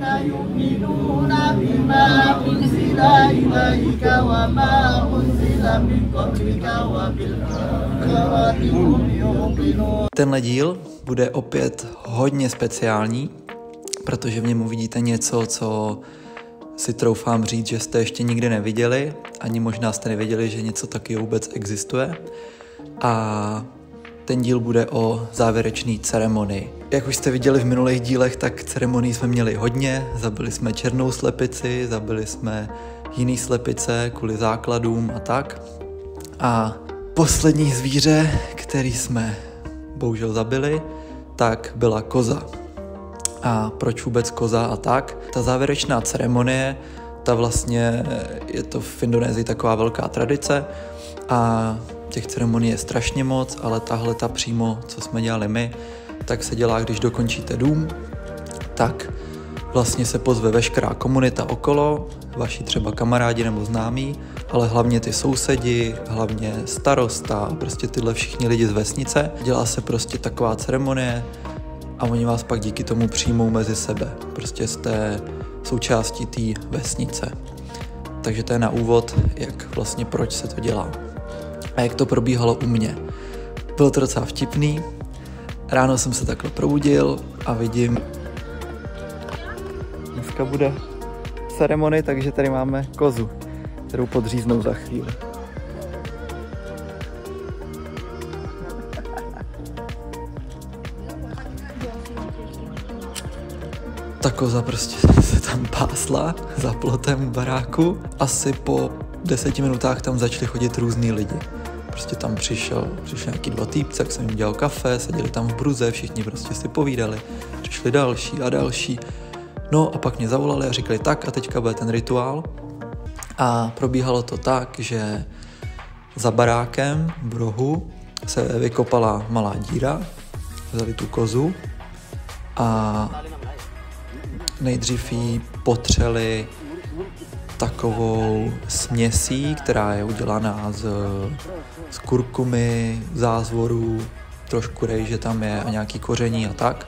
يؤمنون بما أنزل إليك وما أنزل من قبلك وبالآخرة هم يوقنون. Tenhle díl bude opět hodně speciální, protože v něm uvidíte něco, co si troufám říct, že jste ještě nikdy neviděli, ani možná jste nevěděli, že něco takového vůbec existuje. A ten díl bude o závěrečné ceremonii. Jak už jste viděli v minulých dílech, tak ceremonii jsme měli hodně. Zabili jsme černou slepici, zabili jsme jiný slepice kvůli základům a tak. A poslední zvíře, který jsme bohužel zabili, tak byla koza. A proč vůbec koza a tak? Ta závěrečná ceremonie, ta vlastně je to v Indonésii taková velká tradice a těch ceremonií je strašně moc, ale tahle ta přímo, co jsme dělali my, tak se dělá, když dokončíte dům, tak vlastně se pozve veškerá komunita okolo, vaši třeba kamarádi nebo známí, ale hlavně ty sousedi, hlavně starosta, prostě tyhle všichni lidi z vesnice. Dělá se prostě taková ceremonie a oni vás pak díky tomu přijmou mezi sebe. Prostě jste součástí té vesnice. Takže to je na úvod, jak vlastně proč se to dělá. A jak to probíhalo u mě. Bylo to docela vtipný. Ráno jsem se takhle probudil a vidím, dneska bude ceremonie, takže tady máme kozu, kterou podříznou za chvíli. Ta koza prostě se tam pásla za plotem baráku. Asi po 10 minutách tam začali chodit různý lidi. Prostě tam přišel nějaký 2 týpce, jak jsem jim dělal kafe, seděli tam v bruze, všichni prostě si povídali. Přišli další a další. No a pak mě zavolali a říkali tak a teďka bude ten rituál. A probíhalo to tak, že za barákem v rohu se vykopala malá díra, vzali tu kozu a nejdřív ji potřeli takovou směsí, která je udělaná z kurkumy, zázvorů, trošku rejže tam je a nějaký koření a tak.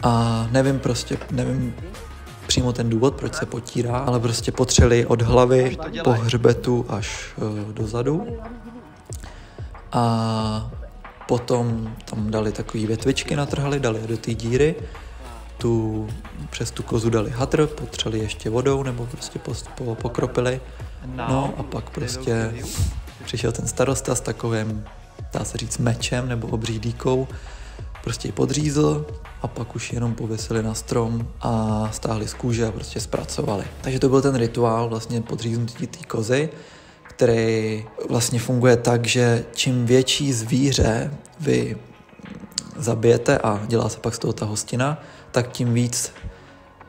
A nevím přímo ten důvod, proč se potírá, ale prostě potřeli od hlavy po hřbetu až dozadu. A potom tam dali takové větvičky, natrhali, dali je do té díry. Přes tu kozu dali hadr, potřeli ještě vodou nebo prostě pokropili. No a pak prostě přišel ten starosta s takovým, dá se říct, mečem nebo obřídíkou, prostě ji podřízl a pak už jenom pověsili na strom a stáhli z kůže a prostě zpracovali. Takže to byl ten rituál vlastně podříznutí té kozy, který vlastně funguje tak, že čím větší zvíře vy zabijete a dělá se pak z toho ta hostina, tak tím víc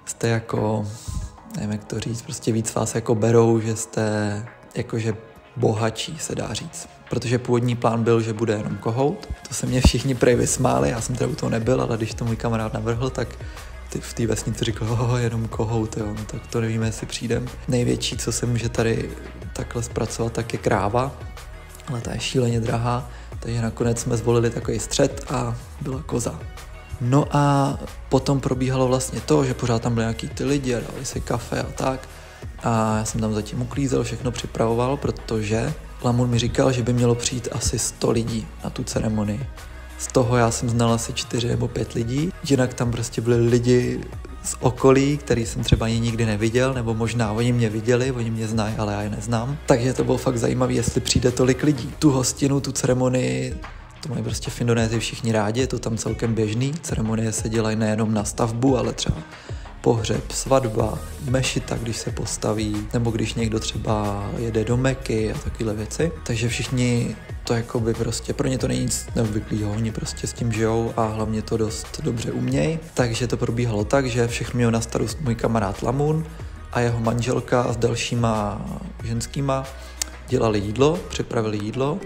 jste jako, nevím jak to říct, prostě víc vás jako berou, že jste jakože bohatší, se dá říct. Protože původní plán byl, že bude jenom kohout. To se mě všichni prej vysmáli, já jsem teda u toho nebyl, ale když to můj kamarád navrhl, tak v té vesnici řekl, jenom kohout, jo, no tak to nevíme, jestli přijdem. Největší, co se může tady takhle zpracovat, tak je kráva, ale ta je šíleně drahá, takže nakonec jsme zvolili takový střed a byla koza. No a potom probíhalo vlastně to, že pořád tam byly nějaký ty lidi a dali si kafe a tak. A já jsem tam zatím uklízel, všechno připravoval, protože Lamun mi říkal, že by mělo přijít asi 100 lidí na tu ceremonii. Z toho já jsem znal asi 4 nebo 5 lidí. Jinak tam prostě byli lidi z okolí, který jsem třeba ani nikdy neviděl, nebo možná oni mě viděli, oni mě znají, ale já je neznám. Takže to bylo fakt zajímavé, jestli přijde tolik lidí. Tu hostinu, tu ceremonii, to mají prostě v Indonésii všichni rádi, je to tam celkem běžný. Ceremonie se dělají nejenom na stavbu, ale třeba pohřeb, svatba, mešita, když se postaví, nebo když někdo třeba jede do Meky a takové věci. Takže všichni to jakoby prostě, pro ně to není nic neobvyklého, oni prostě s tím žijou a hlavně to dost dobře umějí. Takže to probíhalo tak, že všechno měl na starost můj kamarád Lamun a jeho manželka s dalšíma ženskýma dělali jídlo, připravili jídlo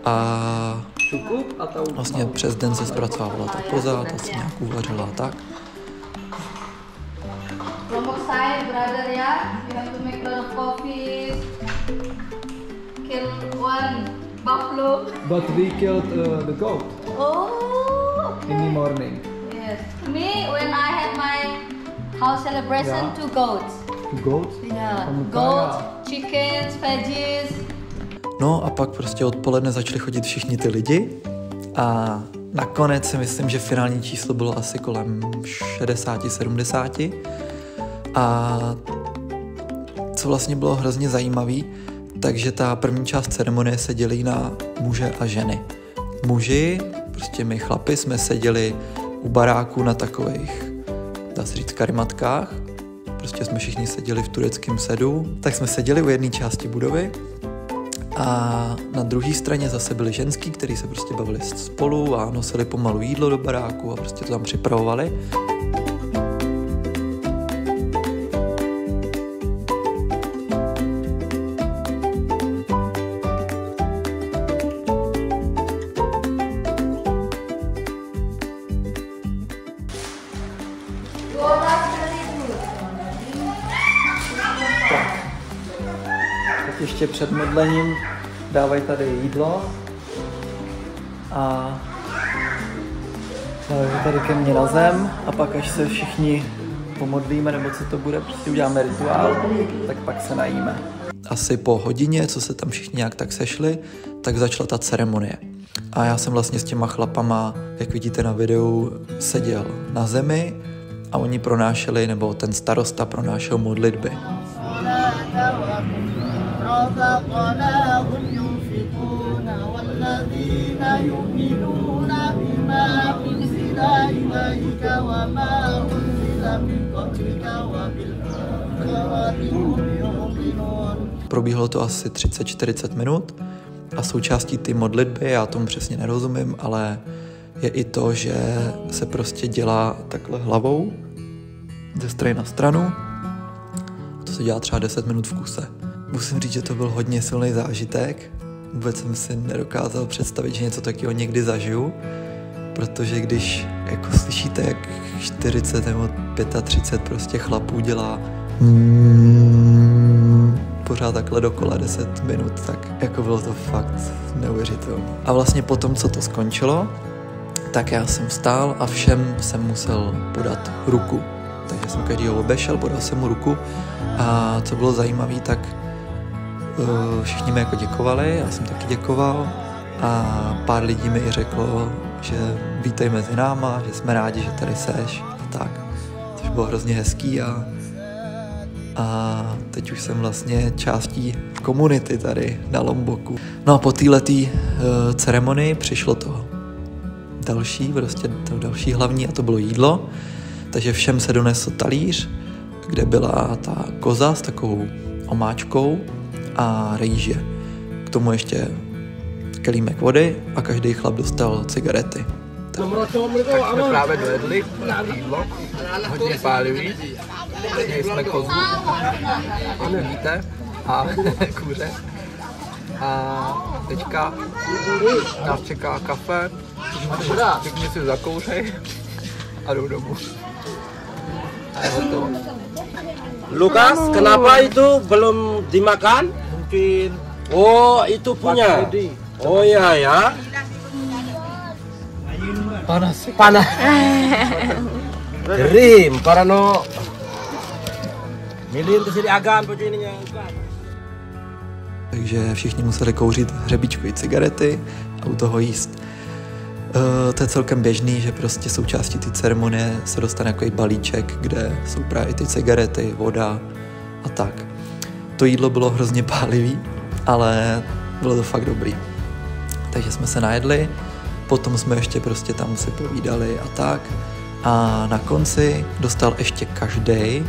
a vlastně přes den se zpracovávala ta koza, ta se nějak uvařila a tak. Kelompok saya, brother, ya. You have to make a lot of coffee. Kill one buffalo. But we killed the goat Oh, okay. in the morning. Yes. Me, when I had my House celebration, 2 goats. Goats? Yeah, goats, chickens, veggies. No a pak prostě odpoledne začali chodit všichni ty lidi a nakonec si myslím, že finální číslo bylo asi kolem 60-70 a co vlastně bylo hrozně zajímavý, takže ta první část ceremonie se dělí na muže a ženy. Muži, prostě my chlapi, jsme seděli u baráku na takových, dá se říct, karimatkách. Prostě jsme všichni seděli v tureckém sedu. Tak jsme seděli u jedné části budovy a na druhé straně zase byli ženský, kteří se prostě bavili spolu a nosili pomalu jídlo do baráku a prostě to tam připravovali. Ještě před modlením dávají tady jídlo a dávají tady ke mně na zem a pak až se všichni pomodlíme nebo co to bude, prostě uděláme rituál, tak pak se najíme. Asi po hodině, co se tam všichni nějak tak sešli, tak začala ta ceremonie. A já jsem vlastně s těma chlapama, jak vidíte na videu, seděl na zemi a oni pronášeli, nebo ten starosta pronášel modlitby. رزقناهم ينفقون والذين يؤمنون بما أنزل إليك وما أنزل من قبلك وبالآخرة هم يوقنون. Probíhalo to asi 30-40 minut a součástí ty modlitby, já tomu přesně nerozumím, ale je i to, že se prostě dělá takhle hlavou ze strany na stranu. To se dělá třeba 10 minut v kuse. Musím říct, že to byl hodně silný zážitek. Vůbec jsem si nedokázal představit, že něco takového někdy zažiju, protože když jako slyšíte, jak 40 nebo 35 prostě chlapů dělá pořád takhle dokola 10 minut, tak jako bylo to fakt neuvěřitelné. A vlastně potom, co to skončilo, tak já jsem vstál a všem jsem musel podat ruku. Takže jsem každýho obešel, podal jsem mu ruku a co bylo zajímavé, tak všichni mi jako děkovali, já jsem taky děkoval a pár lidí mi i řeklo, že vítej mezi náma, že jsme rádi, že tady seš a tak. Což bylo hrozně hezký a teď už jsem vlastně částí komunity tady na Lomboku. No a po této ceremonii přišlo to další hlavní a to bylo jídlo. Takže všem se donesl talíř, kde byla ta koza s takovou omáčkou a rýže. K tomu ještě kelímek vody a každý chlap dostal cigarety. Tak jsme právě dojedli jídlo, hodně pálivý, měli jsme kozu, jak vidíte, a kuře. A teďka nás čeká kafe, všichni si zakouřej a jdou domů. A je hotovo. Lukas, kenapa itu belum dimakan? Mungkin. Oh, itu punya. Oh iya ya. Panas. Gerim, parano. Milin kesini agan baju ininya. Takže všichni museli kouřit hřebíčkové cigarety a u toho jíst. To je celkem běžný, že prostě součástí té ceremonie se dostane takový balíček, kde jsou právě ty cigarety, voda a tak. To jídlo bylo hrozně pálivý, ale bylo to fakt dobrý. Takže jsme se najedli, potom jsme ještě prostě tam si povídali a tak. A na konci dostal ještě každý,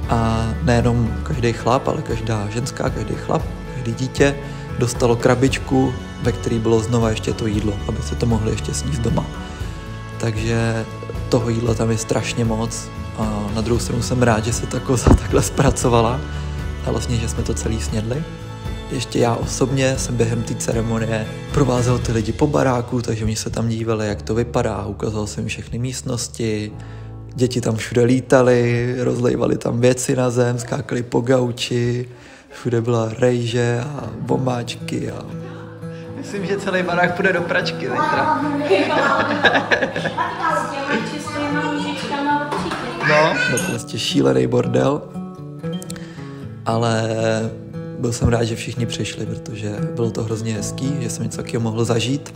a nejenom každý chlap, ale každá ženská, každý chlap, každý dítě dostalo krabičku, ve které bylo znova ještě to jídlo, aby se to mohli ještě sníst doma. Takže toho jídla tam je strašně moc a na druhou stranu jsem rád, že se ta koza takhle zpracovala a vlastně, že jsme to celý snědli. Ještě já osobně jsem během té ceremonie provázel ty lidi po baráku, takže oni se tam dívali, jak to vypadá, ukázal jsem jim všechny místnosti, děti tam všude lítaly, rozlejvali tam věci na zem, skákali po gauči, všude byla rejže a bombáčky a... Myslím, že celý barák půjde do pračky zítra. Čistýma nožičkama určitě. No, byl prostě šílený bordel. Ale byl jsem rád, že všichni přišli, protože bylo to hrozně hezký, že jsem něco takového mohl zažít.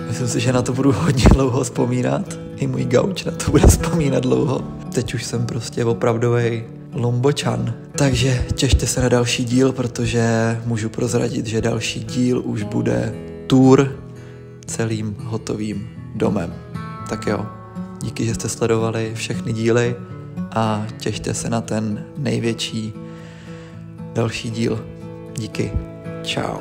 Myslím si, že na to budu hodně dlouho vzpomínat. I můj gauč na to bude vzpomínat dlouho. Teď už jsem prostě opravdovej Lombočan. Takže těšte se na další díl, protože můžu prozradit, že další díl už bude tour celým hotovým domem. Tak jo, díky, že jste sledovali všechny díly a těšte se na ten největší další díl. Díky. Čau.